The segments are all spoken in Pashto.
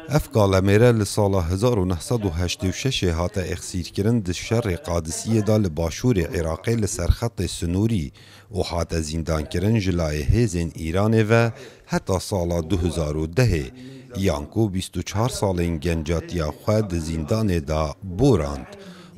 اف کالمیره لسال 1986 هات اخسیر کرن د شر قادسیه دا لباشور عراقی لسرخط سنوری و هات زندان کرن جلای هیزن ایرانه و حتی سال 2010 یانکو 24 سالین گنجاتیا خود زندان دا بوراند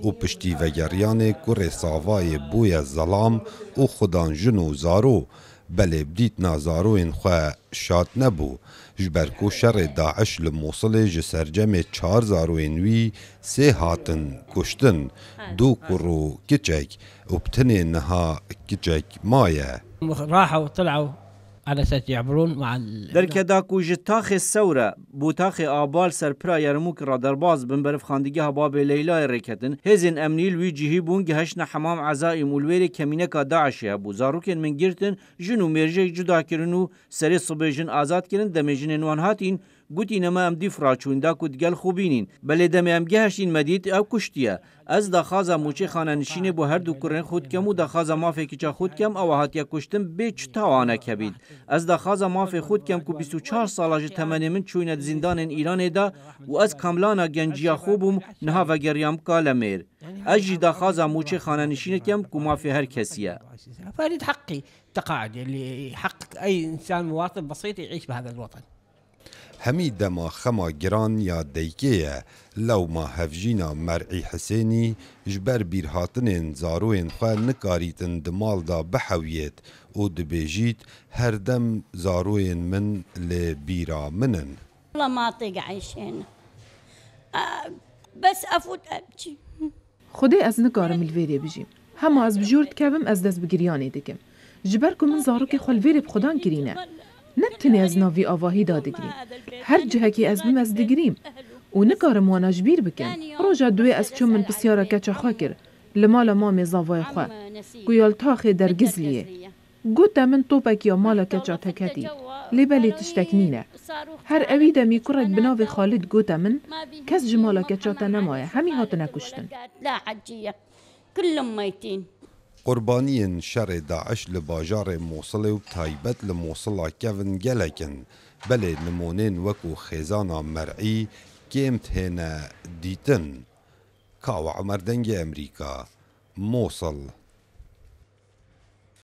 و پشتی وگریان کر ساوای بوی ظلام و خودان جنو زارو بله بدیت نازارو این خواه شاد نبو جبرکو شر داعش لموصل جسرجم 4000 سه هاتن کشتن دو کرو کچک و بتنه نها کچک مایه راحوا طلعوا على اساس يعبرون مع در کداکو جتاخ الثوره بوتاخ آبال سرپرا یرموک را درباز بن برف خاندگی باب لیلا رکتن هزن امنیل وی جهی بون گهشن حمام عزای مولویر کمینکا داعش ابو زاروکن من گرتن جنو مرجع جدا کرنو سری صبحجن آزاد کرن دمجن نوان هاتین گوتی نما ام دی فراچون دا کود گل خوبینین بله دم ام گهشین مدید او کشتیه از دخازا موچه خانه نشینه بو هر دو کرن خود کم و دخازا مافی کچا خود کم او هاتیا کشتن بیچ تاوانه کبید از دخازا مافی خود کم کو 24 سالاج تمنی من چویند زندان ایران دا و از کاملانا گنجیا خوبم نها و گریام کالمیر اجی دخازا موچه خانه نشینه کم کو مافی هر کسیه فريد حقي تقاعد اللي يحقق اي انسان مواطن بسيط يعيش بهذا الوطن همی دما خما گران یا دیکه لو ما هفجینا مرعی حسینی جبر بیرهاتن زاروین خواه نکاریتن دمال دا بحویت و دبیجیت هر دم زاروین من لبیرا منن والله ما اطيق عيش هنا بس افوت ابكي خودی از نکارم الویری بجیم همه از بجورد کبم از دست بگریانی دکم جبر که من زارو که خلویری بخدان کرینه نبتنی از ناوی آواهی دادگریم هر جهه که از بیم از دگریم و نکارم وانا جبیر بکن روژا دوی از چون من پسیارا کچا خواه کر لمالا مام زاوای خواه گویال تاخی در گزلیه گوتا من توپک یا مالا کچا تکتی لیبالی تشتکنینه هر اوی دمی کرک بناو خالد گوتا من کس جمالا کچا تنمایه همی هات نکشتن لا حجية كلهم ميتين قربانین شر داعش لباجار موصل و تایبت لموصل کون گلکن بله نمونین وکو خیزانا مرعی کمت هنه دیتن کاو عمردنگ امریکا موصل